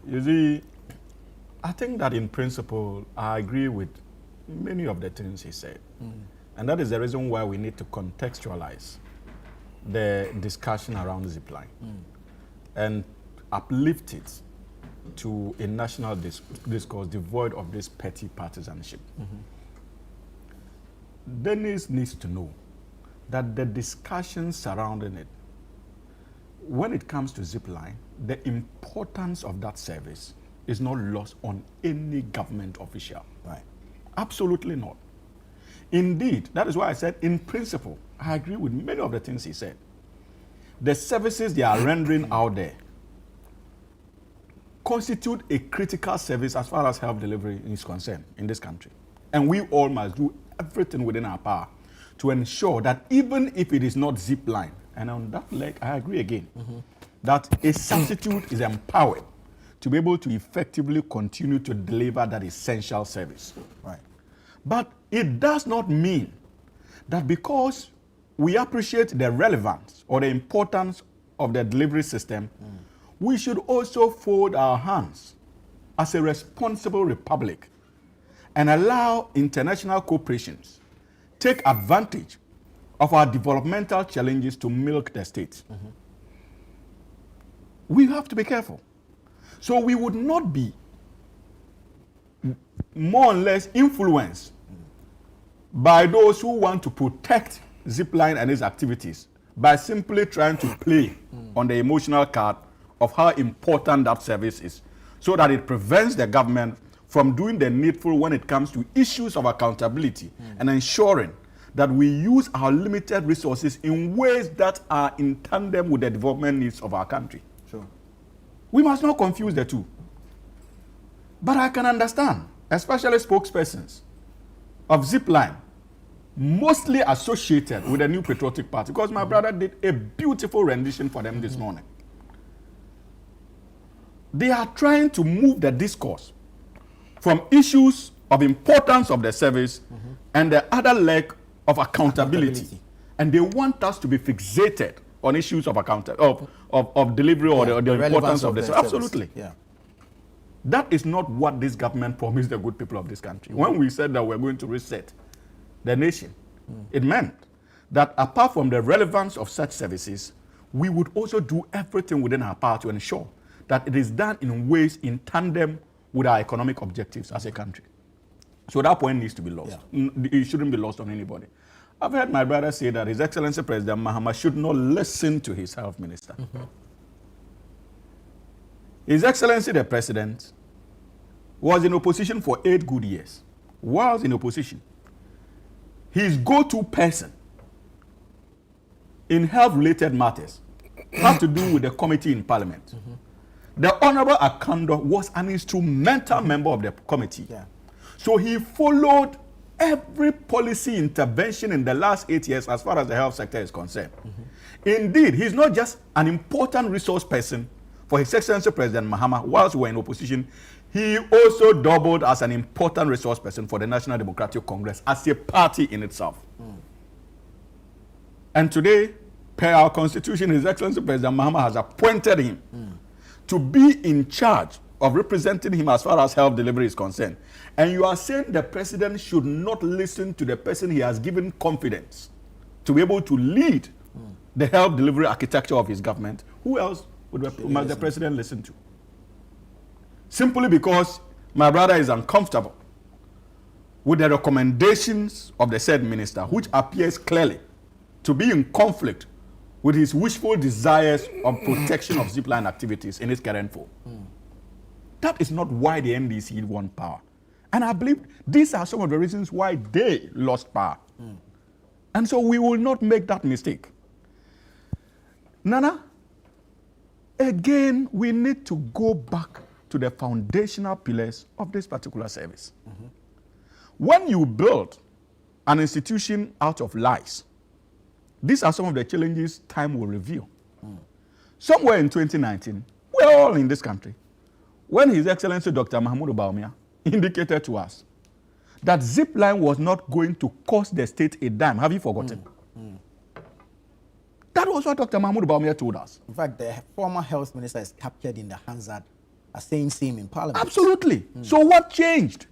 You see, I think that in principle, I agree with many of the things he said. And that is the reason why we need to contextualize the discussion around Zipline and uplift it to a national discourse devoid of this petty partisanship. Dennis needs to know that the discussion surrounding it, when it comes to Zipline, the importance of that service is not lost on any government official. Right. Absolutely not. Indeed, that is why I said, in principle, I agree with many of the things he said. The services they are rendering out there constitute a critical service as far as health delivery is concerned in this country. And we all must do everything within our power to ensure that even if it is not Zipline, and on that leg, I agree again, that a substitute is empowered to be able to effectively continue to deliver that essential service. Right. But it does not mean that because we appreciate the relevance or the importance of the delivery system, we should also fold our hands as a responsible republic and allow international corporations take advantage of our developmental challenges to milk the state. We have to be careful. So we would not be more or less influenced by those who want to protect Zipline and its activities by simply trying to play on the emotional card of how important that service is, so that it prevents the government from doing the needful when it comes to issues of accountability and ensuring that we use our limited resources in ways that are in tandem with the development needs of our country. Sure. We must not confuse the two. But I can understand, especially spokespersons of Zipline, mostly associated with the New Patriotic Party, because my brother did a beautiful rendition for them this morning. They are trying to move the discourse from issues of importance of the service and the other leg of accountability. And they want us to be fixated on issues of of delivery or the importance of the service. Absolutely. Yeah. That is not what this government promised the good people of this country. When we said that we're going to reset the nation, it meant that apart from the relevance of such services, we would also do everything within our power to ensure that it is done in ways in tandem with our economic objectives as a country. So that point needs to be lost. It shouldn't be lost on anybody. I've heard my brother say that His Excellency President Mahama should not listen to his health minister. His Excellency the President was in opposition for 8 good years. Whilst in opposition, his go-to person in health-related matters had to do with the committee in Parliament. The Honorable Akando was an instrumental member of the committee. So he followed every policy intervention in the last 8 years as far as the health sector is concerned. Indeed, he's not just an important resource person for His Excellency President Mahama whilst we were in opposition, he also doubled as an important resource person for the National Democratic Congress as a party in itself. And today, per our constitution, His Excellency President Mahama has appointed him to be in charge of representing him as far as health delivery is concerned. And you are saying the president should not listen to the person he has given confidence to be able to lead the health delivery architecture of his government. Who else must the president listen to? Simply because my brother is uncomfortable with the recommendations of the said minister, which appears clearly to be in conflict with his wishful desires of protection of Zipline activities in its current form. That is not why the NDC won power. And I believe these are some of the reasons why they lost power. And so we will not make that mistake. Nana, again, we need to go back to the foundational pillars of this particular service. When you build an institution out of lies, these are some of the challenges time will reveal. Somewhere in 2019, we're all in this country, when His Excellency Dr. Akufo-Addo-Bawumia indicated to us that Zipline was not going to cost the state a dime. Have you forgotten? That was what Dr. Akufo-Addo-Bawumia told us. In fact, the former health minister is captured in the Hamza are saying same in Parliament. Absolutely. So what changed?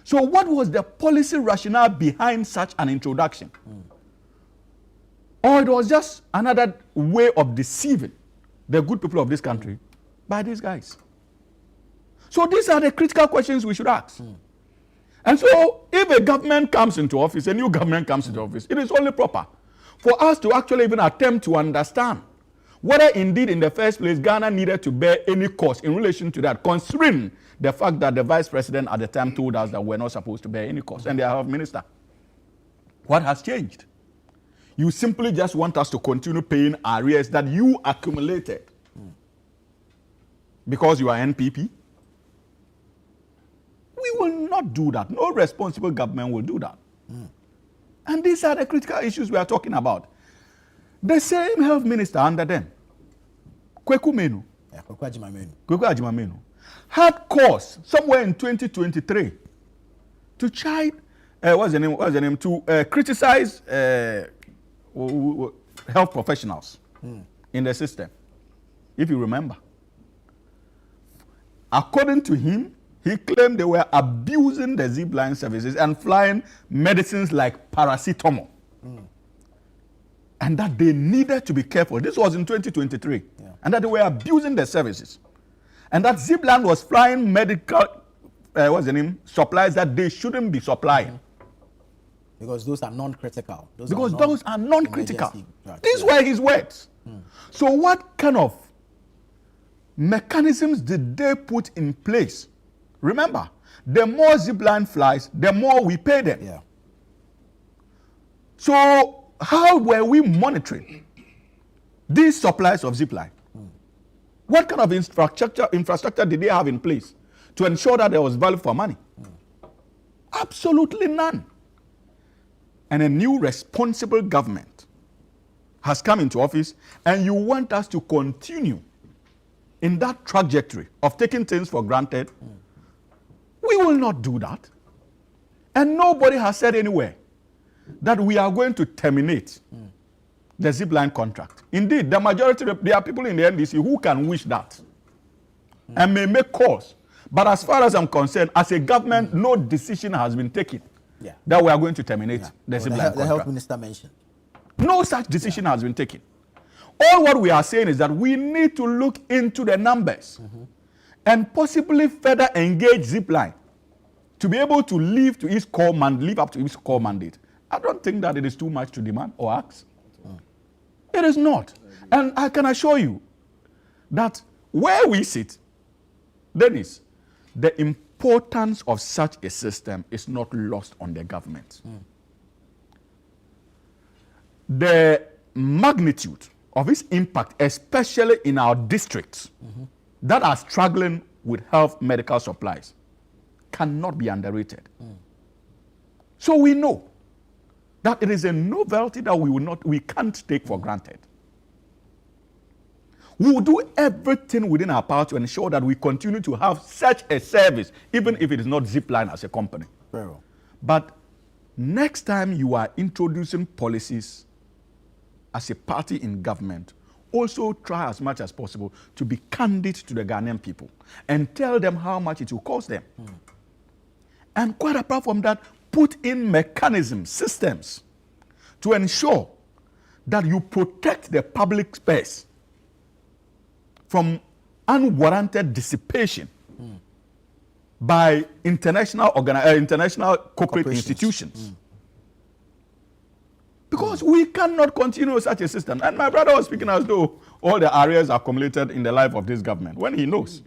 So what was the policy rationale behind such an introduction? Or it was just another way of deceiving the good people of this country by these guys? So these are the critical questions we should ask. And so if a government comes into office, a new government comes into office, it is only proper for us to actually even attempt to understand whether indeed in the first place Ghana needed to bear any cost in relation to that, considering the fact that the vice president at the time told us that we're not supposed to bear any cost, and the health minister. What has changed? You simply just want us to continue paying arrears that you accumulated because you are NPP. We will not do that. No responsible government will do that. And these are the critical issues we are talking about. The same health minister under them, Kweku Agyeman-Menu, had cause somewhere in 2023 to chide, to criticize health professionals in the system, if you remember. According to him, he claimed they were abusing the Zipline services and flying medicines like paracetamol. And that they needed to be careful. This was in 2023. And that they were abusing the services. And that Zipline was flying medical supplies that they shouldn't be supplying. Because those are non-critical. Those are non-critical. These were his words. So what kind of mechanisms did they put in place? Remember, the more Zipline flies, the more we pay them. So how were we monitoring these supplies of Zipline? What kind of infrastructure did they have in place to ensure that there was value for money? Absolutely none. And a new responsible government has come into office, and you want us to continue in that trajectory of taking things for granted. We will not do that. And nobody has said anywhere that we are going to terminate the Zipline contract. Indeed, the majority, there are people in the NDC who can wish that and may make calls. But as far as I'm concerned, as a government, no decision has been taken that we are going to terminate the Zipline contract. The health minister mentioned. No such decision has been taken. All what we are saying is that we need to look into the numbers and possibly further engage Zipline to be able to live up to its core mandate. I don't think that it is too much to demand or ask. It is not. And I can assure you that where we sit, Dennis, the importance of such a system is not lost on the government. The magnitude of its impact, especially in our districts that are struggling with health medical supplies, cannot be underrated. So we know that it is a novelty that we can't take for granted. We will do everything within our power to ensure that we continue to have such a service, even if it is not Zipline as a company. Very well. But next time you are introducing policies as a party in government, also try as much as possible to be candid to the Ghanaian people and tell them how much it will cost them. And quite apart from that, put in mechanisms, systems, to ensure that you protect the public space from unwarranted dissipation by international corporate institutions. Because we cannot continue such a system. And my brother was speaking as though all the areas are accumulated in the life of this government, when he knows.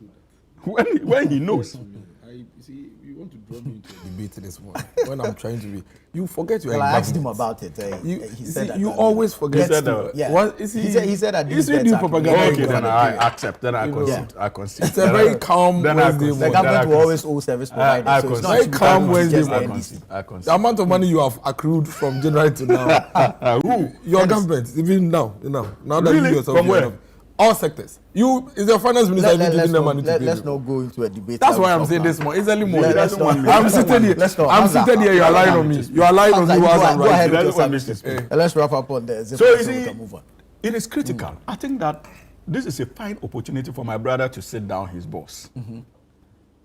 When he knows. You want to draw me into a debate this morning when I'm trying to be. You forget your. Well, I asked him about it. He said that. You always forget. He said that. He said do propaganda. Okay, then I accept. Then I concede. I concede. It's a very calm Wednesday morning. The government will always owe service providers. So it's not very calm Wednesday morning. The The amount of money you have accrued from January to now. Your government, even now that Really? you yourself. From where? All sectors. Is your finance minister even giving them money to pay? Let's not go into a debate. That's why I'm saying this more. It's early morning. I'm sitting here. I'm sitting here. You are lying on me. You are lying on me. Go ahead with your submission. Let's wrap up on the So you we can see, move on. it is critical. I think that this is a fine opportunity for my brother to sit down his boss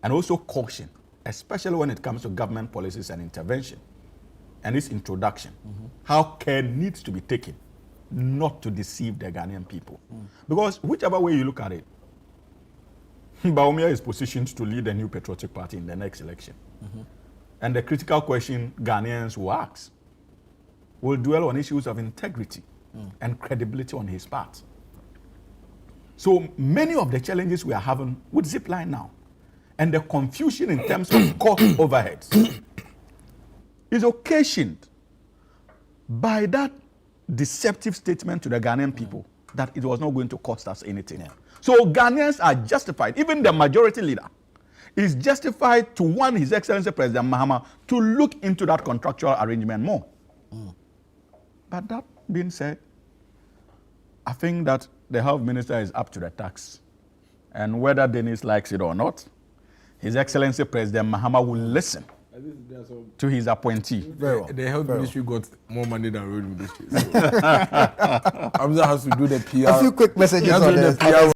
and also caution, especially when it comes to government policies and intervention and its introduction, how care needs to be taken not to deceive the Ghanaian people. Because whichever way you look at it, Bawumia is positioned to lead a new patriotic party in the next election. And the critical question Ghanaians will ask will dwell on issues of integrity and credibility on his part. So many of the challenges we are having with Zipline now and the confusion in terms of cost overheads is occasioned by that deceptive statement to the Ghanaian people that it was not going to cost us anything. So Ghanaians are justified, even the majority leader is justified to want His Excellency President Mahama to look into that contractual arrangement more. But that being said, I think that the health minister is up to the task. And whether Dennis likes it or not, His Excellency President Mahama will listen to his appointee. Very well. The health ministry got more money than road ministry. So. Hamza has to do the PR. A few quick messages on the PR.